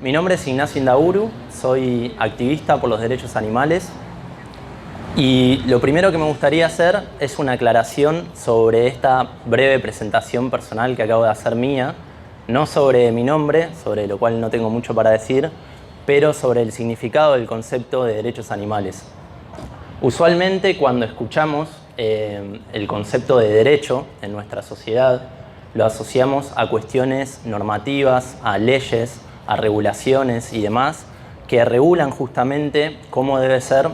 Mi nombre es Ignacio Indauru, soy activista por los derechos animales y lo primero que me gustaría hacer es una aclaración sobre esta breve presentación personal que acabo de hacer mía, no sobre mi nombre, sobre lo cual no tengo mucho para decir, pero sobre el significado del concepto de derechos animales. Usualmente cuando escuchamos el concepto de derecho en nuestra sociedad, lo asociamos a cuestiones normativas, a leyes, a regulaciones y demás, que regulan justamente cómo debe ser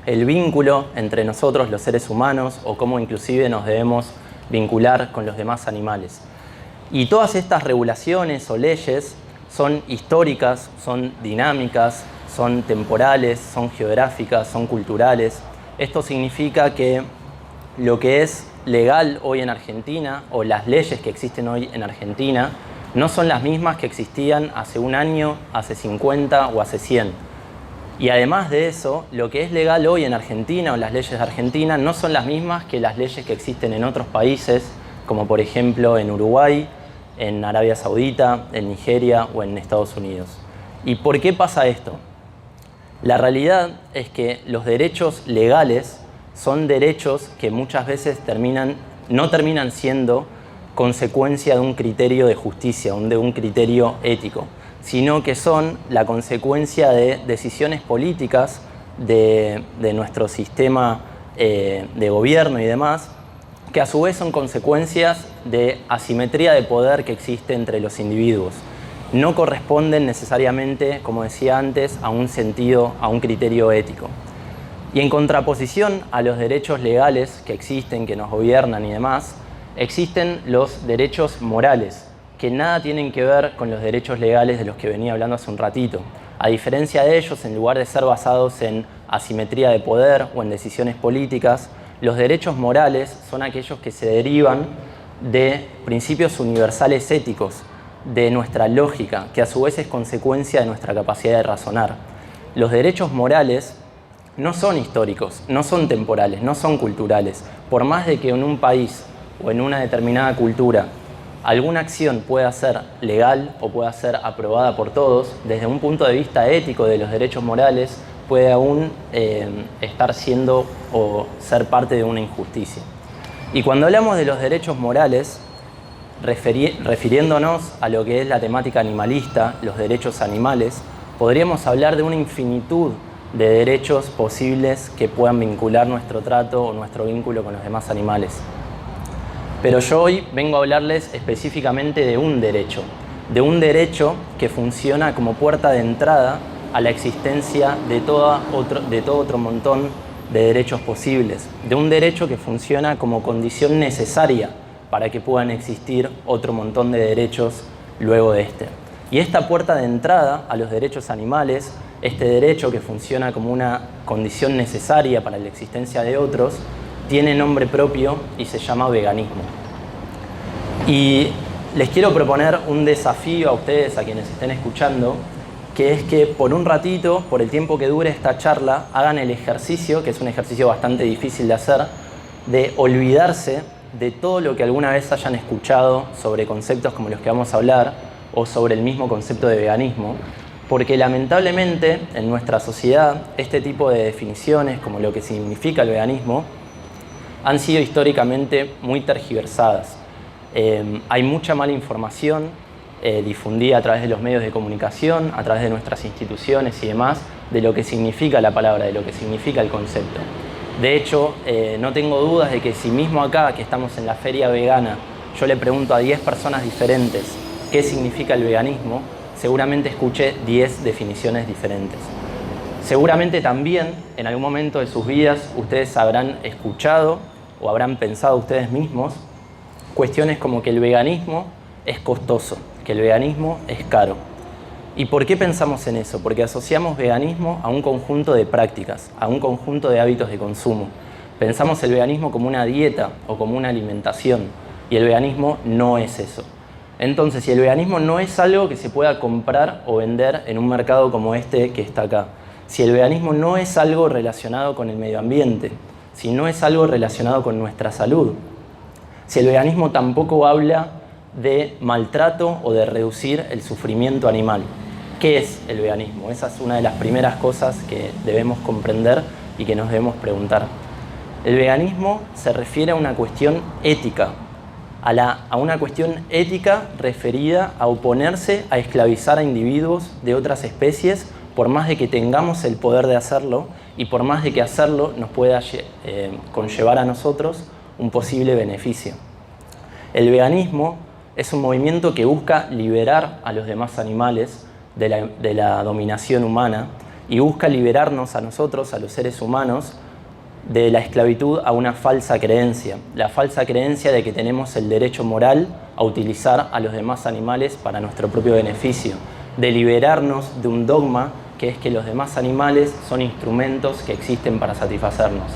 el vínculo entre nosotros, los seres humanos, o cómo inclusive nos debemos vincular con los demás animales. Y todas estas regulaciones o leyes son históricas, son dinámicas, son temporales, son geográficas, son culturales. Esto significa que lo que es legal hoy en Argentina, o las leyes que existen hoy en Argentina, no son las mismas que existían hace un año, hace 50 o hace 100. Y además de eso, lo que es legal hoy en Argentina o las leyes de Argentina no son las mismas que las leyes que existen en otros países, como por ejemplo en Uruguay, en Arabia Saudita, en Nigeria o en Estados Unidos. ¿Y por qué pasa esto? La realidad es que los derechos legales son derechos que muchas veces no terminan siendo consecuencia de un criterio de justicia, de un criterio ético, sino que son la consecuencia de decisiones políticas de nuestro sistema de gobierno y demás, que a su vez son consecuencias de asimetría de poder que existe entre los individuos. No corresponden necesariamente, como decía antes, a un sentido, a un criterio ético. Y en contraposición a los derechos legales que existen, que nos gobiernan y demás, existen los derechos morales, que nada tienen que ver con los derechos legales de los que venía hablando hace un ratito. A diferencia de ellos, en lugar de ser basados en asimetría de poder o en decisiones políticas, los derechos morales son aquellos que se derivan de principios universales éticos, de nuestra lógica, que a su vez es consecuencia de nuestra capacidad de razonar. Los derechos morales no son históricos, no son temporales, no son culturales. Por más de que en un país o en una determinada cultura alguna acción pueda ser legal o pueda ser aprobada por todos, desde un punto de vista ético de los derechos morales puede aún estar siendo o ser parte de una injusticia. Y cuando hablamos de los derechos morales, refiriéndonos a lo que es la temática animalista, los derechos animales, podríamos hablar de una infinitud de derechos posibles que puedan vincular nuestro trato o nuestro vínculo con los demás animales. Pero yo hoy vengo a hablarles específicamente de un derecho que funciona como puerta de entrada a la existencia de todo otro montón de derechos posibles, de un derecho que funciona como condición necesaria para que puedan existir otro montón de derechos luego de este. Y esta puerta de entrada a los derechos animales, este derecho que funciona como una condición necesaria para la existencia de otros, tiene nombre propio y se llama veganismo. Y les quiero proponer un desafío a ustedes, a quienes estén escuchando, que es que por un ratito, por el tiempo que dure esta charla, hagan el ejercicio, que es un ejercicio bastante difícil de hacer, de olvidarse de todo lo que alguna vez hayan escuchado sobre conceptos como los que vamos a hablar o sobre el mismo concepto de veganismo, porque lamentablemente en nuestra sociedad este tipo de definiciones, como lo que significa el veganismo, han sido históricamente muy tergiversadas. Hay mucha mala información difundida a través de los medios de comunicación, a través de nuestras instituciones y demás, de lo que significa la palabra, de lo que significa el concepto. De hecho, no tengo dudas de que si mismo acá, que estamos en la feria vegana, yo le pregunto a 10 personas diferentes qué significa el veganismo, seguramente escuché 10 definiciones diferentes. Seguramente también en algún momento de sus vidas ustedes habrán escuchado o habrán pensado ustedes mismos cuestiones como que el veganismo es costoso, que el veganismo es caro. ¿Y por qué pensamos en eso? Porque asociamos veganismo a un conjunto de prácticas, a un conjunto de hábitos de consumo. Pensamos el veganismo como una dieta o como una alimentación, y el veganismo no es eso. Entonces, si el veganismo no es algo que se pueda comprar o vender en un mercado como este que está acá, si el veganismo no es algo relacionado con el medio ambiente, si no es algo relacionado con nuestra salud, si el veganismo tampoco habla de maltrato o de reducir el sufrimiento animal, ¿qué es el veganismo? Esa es una de las primeras cosas que debemos comprender y que nos debemos preguntar. El veganismo se refiere a una cuestión ética, a una cuestión ética referida a oponerse a esclavizar a individuos de otras especies, por más de que tengamos el poder de hacerlo y por más de que hacerlo nos pueda conllevar a nosotros un posible beneficio. El veganismo es un movimiento que busca liberar a los demás animales de la dominación humana y busca liberarnos a nosotros, a los seres humanos, de la esclavitud a una falsa creencia, la falsa creencia de que tenemos el derecho moral a utilizar a los demás animales para nuestro propio beneficio, de liberarnos de un dogma que es que los demás animales son instrumentos que existen para satisfacernos.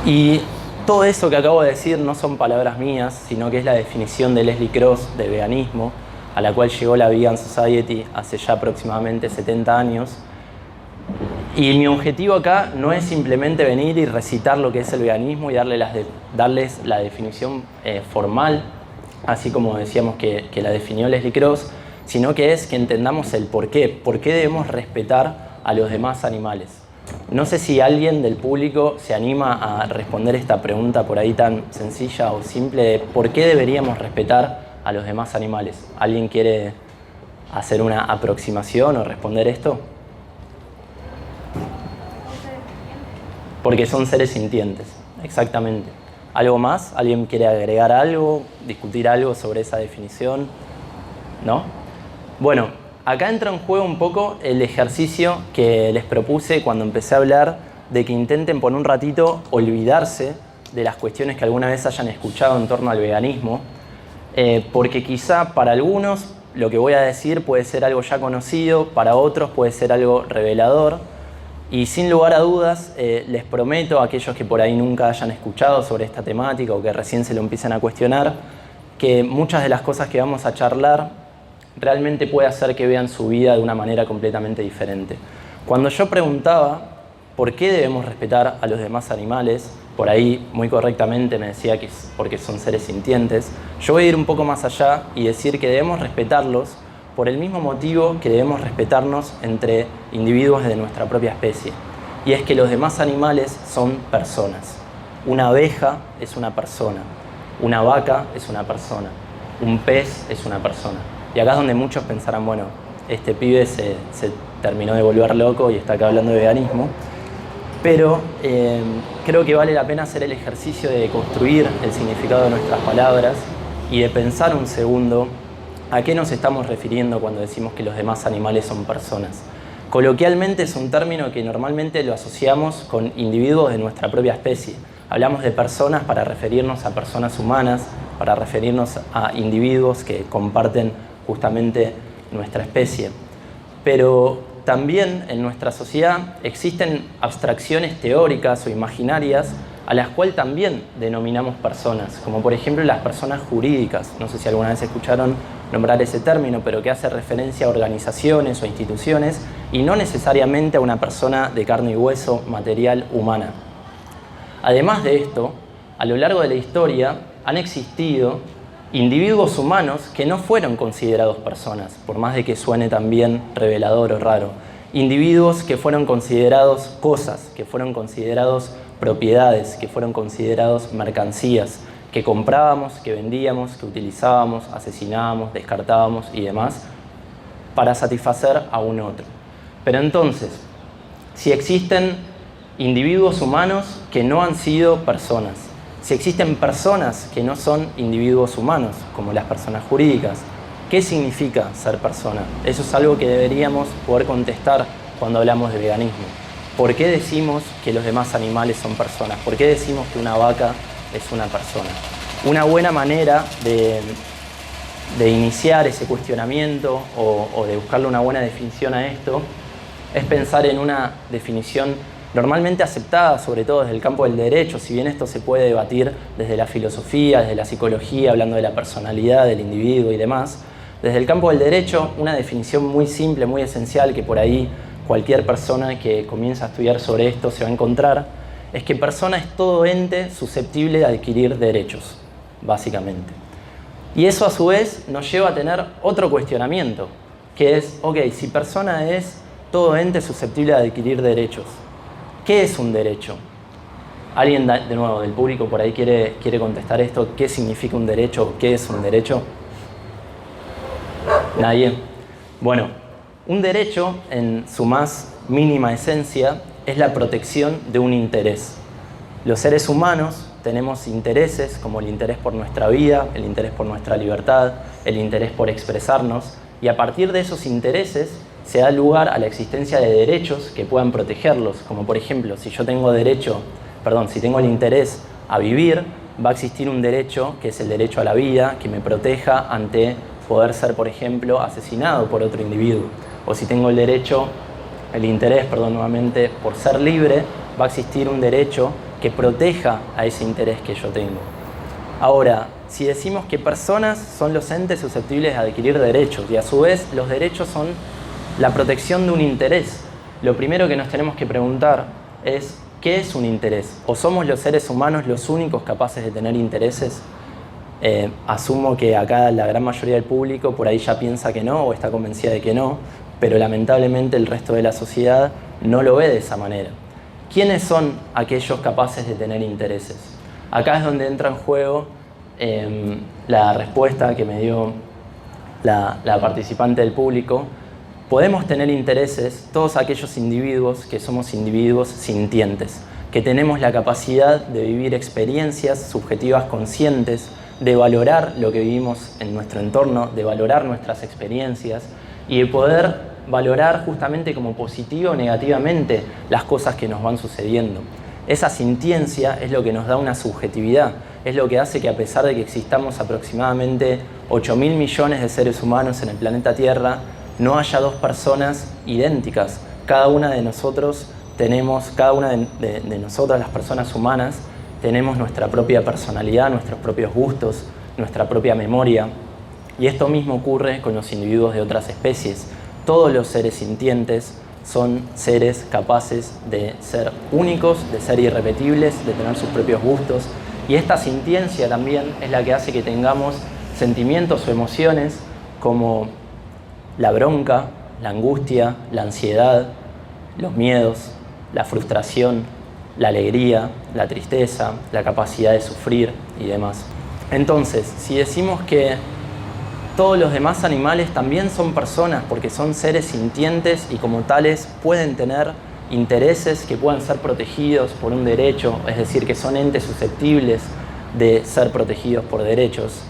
Y todo eso que acabo de decir no son palabras mías, sino que es la definición de Leslie Cross de veganismo, a la cual llegó la Vegan Society hace ya aproximadamente 70 años. Y mi objetivo acá no es simplemente venir y recitar lo que es el veganismo y darles la definición formal, así como decíamos que la definió Leslie Cross, sino que es que entendamos el por qué debemos respetar a los demás animales. No sé si alguien del público se anima a responder esta pregunta por ahí tan sencilla o simple de por qué deberíamos respetar a los demás animales. ¿Alguien quiere hacer una aproximación o responder esto? Porque son seres sintientes, exactamente. ¿Algo más? ¿Alguien quiere agregar algo, discutir algo sobre esa definición? ¿No? Bueno, acá entra en juego un poco el ejercicio que les propuse cuando empecé a hablar de que intenten por un ratito olvidarse de las cuestiones que alguna vez hayan escuchado en torno al veganismo, porque quizá para algunos lo que voy a decir puede ser algo ya conocido, para otros puede ser algo revelador, y sin lugar a dudas les prometo a aquellos que por ahí nunca hayan escuchado sobre esta temática o que recién se lo empiecen a cuestionar, que muchas de las cosas que vamos a charlar realmente puede hacer que vean su vida de una manera completamente diferente. Cuando yo preguntaba por qué debemos respetar a los demás animales, por ahí muy correctamente me decía que es porque son seres sintientes, yo voy a ir un poco más allá y decir que debemos respetarlos por el mismo motivo que debemos respetarnos entre individuos de nuestra propia especie. Y es que los demás animales son personas. Una abeja es una persona, una vaca es una persona, un pez es una persona. Y acá es donde muchos pensarán, bueno, este pibe se terminó de volver loco y está acá hablando de veganismo. Pero creo que vale la pena hacer el ejercicio de construir el significado de nuestras palabras y de pensar un segundo a qué nos estamos refiriendo cuando decimos que los demás animales son personas. Coloquialmente es un término que normalmente lo asociamos con individuos de nuestra propia especie. Hablamos de personas para referirnos a personas humanas, para referirnos a individuos que comparten justamente nuestra especie. Pero también en nuestra sociedad existen abstracciones teóricas o imaginarias a las cuales también denominamos personas, como por ejemplo las personas jurídicas. No sé si alguna vez escucharon nombrar ese término, pero que hace referencia a organizaciones o instituciones y no necesariamente a una persona de carne y hueso, material, humana. Además de esto, a lo largo de la historia han existido individuos humanos que no fueron considerados personas, por más de que suene también revelador o raro. Individuos que fueron considerados cosas, que fueron considerados propiedades, que fueron considerados mercancías, que comprábamos, que vendíamos, que utilizábamos, asesinábamos, descartábamos y demás, para satisfacer a un otro. Pero entonces, si existen individuos humanos que no han sido personas, si existen personas que no son individuos humanos, como las personas jurídicas, ¿qué significa ser persona? Eso es algo que deberíamos poder contestar cuando hablamos de veganismo. ¿Por qué decimos que los demás animales son personas? ¿Por qué decimos que una vaca es una persona? Una buena manera de iniciar ese cuestionamiento o de buscarle una buena definición a esto es pensar en una definición normalmente aceptada, sobre todo desde el campo del derecho, si bien esto se puede debatir desde la filosofía, desde la psicología, hablando de la personalidad del individuo y demás. Desde el campo del derecho, una definición muy simple, muy esencial, que por ahí cualquier persona que comienza a estudiar sobre esto se va a encontrar, es que persona es todo ente susceptible de adquirir derechos, básicamente. Y eso a su vez nos lleva a tener otro cuestionamiento. que es, ok, si persona es todo ente susceptible de adquirir derechos, ¿qué es un derecho? ¿Alguien, de nuevo, del público por ahí quiere contestar esto? ¿Qué significa un derecho? ¿Qué es un derecho? ¿Nadie? Bueno, un derecho, en su más mínima esencia, es la protección de un interés. Los seres humanos tenemos intereses, como el interés por nuestra vida, el interés por nuestra libertad, el interés por expresarnos, y a partir de esos intereses se da lugar a la existencia de derechos que puedan protegerlos, como por ejemplo, si tengo el interés a vivir, va a existir un derecho que es el derecho a la vida, que me proteja ante poder ser, por ejemplo, asesinado por otro individuo. O si tengo el interés por ser libre, va a existir un derecho que proteja a ese interés que yo tengo. Ahora, si decimos que personas son los entes susceptibles de adquirir derechos y a su vez los derechos son la protección de un interés, lo primero que nos tenemos que preguntar es ¿qué es un interés? ¿O somos los seres humanos los únicos capaces de tener intereses? Asumo que acá la gran mayoría del público por ahí ya piensa que no o está convencida de que no, pero lamentablemente el resto de la sociedad no lo ve de esa manera. ¿Quiénes son aquellos capaces de tener intereses? Acá es donde entra en juego la respuesta que me dio la participante del público. Podemos tener intereses todos aquellos individuos que somos individuos sintientes, que tenemos la capacidad de vivir experiencias subjetivas conscientes, de valorar lo que vivimos en nuestro entorno, de valorar nuestras experiencias y de poder valorar justamente como positivo o negativamente las cosas que nos van sucediendo. Esa sintiencia es lo que nos da una subjetividad, es lo que hace que a pesar de que existamos aproximadamente 8.000 millones de seres humanos en el planeta Tierra, no haya dos personas idénticas. Cada una de nosotros de nosotras las personas humanas, tenemos nuestra propia personalidad, nuestros propios gustos, nuestra propia memoria. Y esto mismo ocurre con los individuos de otras especies. Todos los seres sintientes son seres capaces de ser únicos, de ser irrepetibles, de tener sus propios gustos. Y esta sintiencia también es la que hace que tengamos sentimientos o emociones como la bronca, la angustia, la ansiedad, los miedos, la frustración, la alegría, la tristeza, la capacidad de sufrir y demás. Entonces, si decimos que todos los demás animales también son personas porque son seres sintientes y como tales pueden tener intereses que puedan ser protegidos por un derecho, es decir, que son entes susceptibles de ser protegidos por derechos,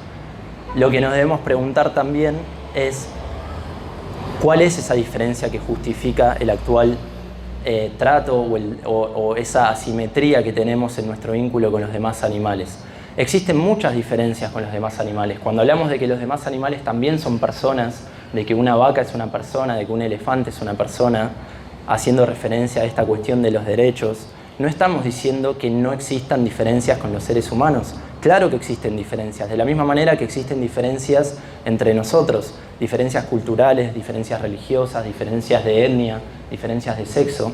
lo que nos debemos preguntar también es ¿cuál es esa diferencia que justifica el actual trato o esa asimetría que tenemos en nuestro vínculo con los demás animales? Existen muchas diferencias con los demás animales. Cuando hablamos de que los demás animales también son personas, de que una vaca es una persona, de que un elefante es una persona, haciendo referencia a esta cuestión de los derechos, no estamos diciendo que no existan diferencias con los seres humanos. Claro que existen diferencias, de la misma manera que existen diferencias entre nosotros, diferencias culturales, diferencias religiosas, diferencias de etnia, diferencias de sexo.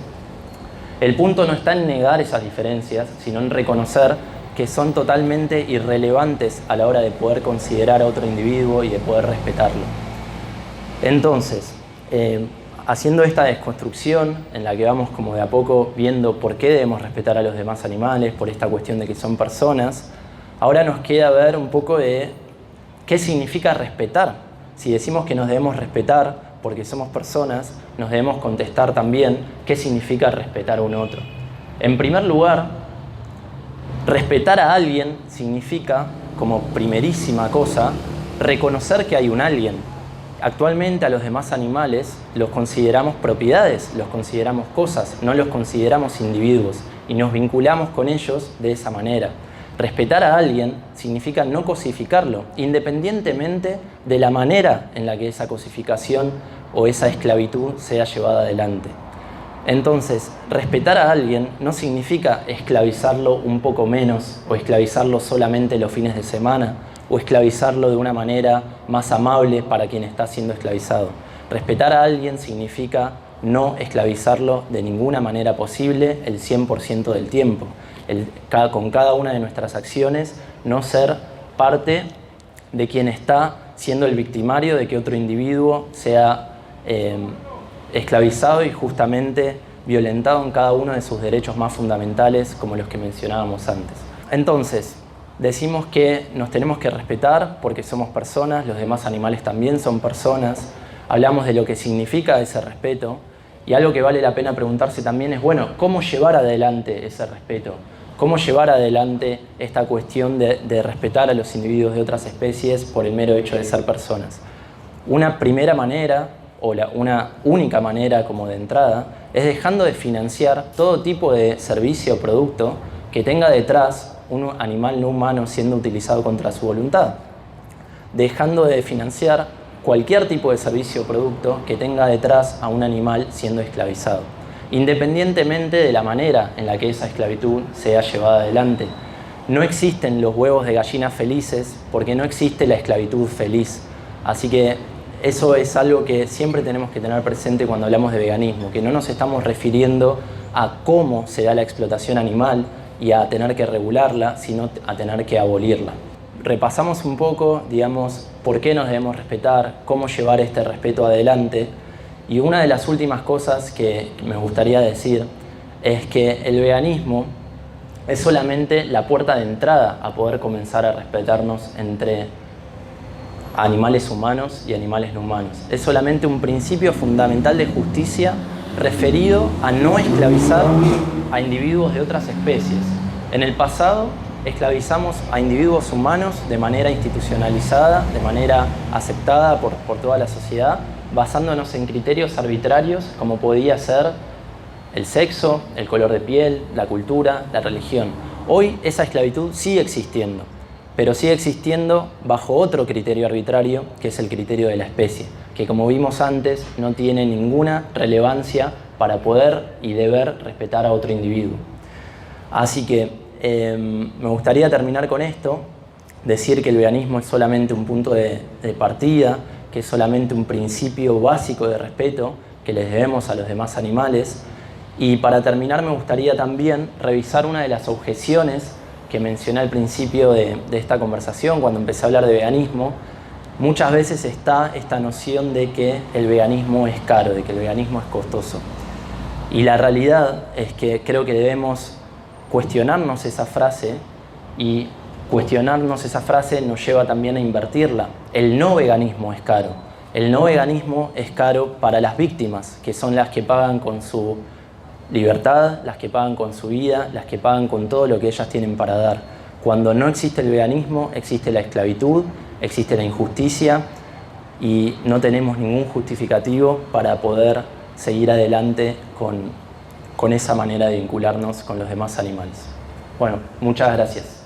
El punto no está en negar esas diferencias, sino en reconocer que son totalmente irrelevantes a la hora de poder considerar a otro individuo y de poder respetarlo. Entonces, haciendo esta desconstrucción en la que vamos como de a poco viendo por qué debemos respetar a los demás animales, por esta cuestión de que son personas, ahora nos queda ver un poco de qué significa respetar. Si decimos que nos debemos respetar porque somos personas, nos debemos contestar también qué significa respetar a un otro. En primer lugar, respetar a alguien significa, como primerísima cosa, reconocer que hay un alguien. Actualmente a los demás animales los consideramos propiedades, los consideramos cosas, no los consideramos individuos y nos vinculamos con ellos de esa manera. Respetar a alguien significa no cosificarlo, independientemente de la manera en la que esa cosificación o esa esclavitud sea llevada adelante. Entonces, respetar a alguien no significa esclavizarlo un poco menos o esclavizarlo solamente los fines de semana o esclavizarlo de una manera más amable para quien está siendo esclavizado. Respetar a alguien significa no esclavizarlo de ninguna manera posible el 100% del tiempo. Con cada una de nuestras acciones, no ser parte de quien está siendo el victimario de que otro individuo sea esclavizado y justamente violentado en cada uno de sus derechos más fundamentales, como los que mencionábamos antes. Entonces, decimos que nos tenemos que respetar porque somos personas, los demás animales también son personas. Hablamos de lo que significa ese respeto y algo que vale la pena preguntarse también es, bueno, ¿cómo llevar adelante ese respeto? ¿Cómo llevar adelante esta cuestión de respetar a los individuos de otras especies por el mero hecho de ser personas? Una primera manera, o una única manera como de entrada, es dejando de financiar todo tipo de servicio o producto que tenga detrás un animal no humano siendo utilizado contra su voluntad. Dejando de financiar cualquier tipo de servicio o producto que tenga detrás a un animal siendo esclavizado, independientemente de la manera en la que esa esclavitud sea llevada adelante. No existen los huevos de gallina felices porque no existe la esclavitud feliz. Así que eso es algo que siempre tenemos que tener presente cuando hablamos de veganismo, que no nos estamos refiriendo a cómo se da la explotación animal y a tener que regularla, sino a tener que abolirla. Repasamos un poco, digamos, por qué nos debemos respetar, cómo llevar este respeto adelante. Y una de las últimas cosas que me gustaría decir es que el veganismo es solamente la puerta de entrada a poder comenzar a respetarnos entre animales humanos y animales no humanos. Es solamente un principio fundamental de justicia referido a no esclavizar a individuos de otras especies. En el pasado esclavizamos a individuos humanos de manera institucionalizada, de manera aceptada por toda la sociedad, basándonos en criterios arbitrarios como podía ser el sexo, el color de piel, la cultura, la religión. Hoy esa esclavitud sigue existiendo, pero sigue existiendo bajo otro criterio arbitrario, que es el criterio de la especie, que como vimos antes no tiene ninguna relevancia para poder y deber respetar a otro individuo. Así que me gustaría terminar con esto, decir que el veganismo es solamente un punto de partida, que es solamente un principio básico de respeto que les debemos a los demás animales. Y para terminar me gustaría también revisar una de las objeciones que mencioné al principio de esta conversación, cuando empecé a hablar de veganismo. Muchas veces está esta noción de que el veganismo es caro, de que el veganismo es costoso. Y la realidad es que creo que debemos cuestionarnos esa frase, y cuestionarnos esa frase nos lleva también a invertirla. El no veganismo es caro. El no veganismo es caro para las víctimas, que son las que pagan con su libertad, las que pagan con su vida, las que pagan con todo lo que ellas tienen para dar. Cuando no existe el veganismo, existe la esclavitud, existe la injusticia y no tenemos ningún justificativo para poder seguir adelante con esa manera de vincularnos con los demás animales. Bueno, muchas gracias.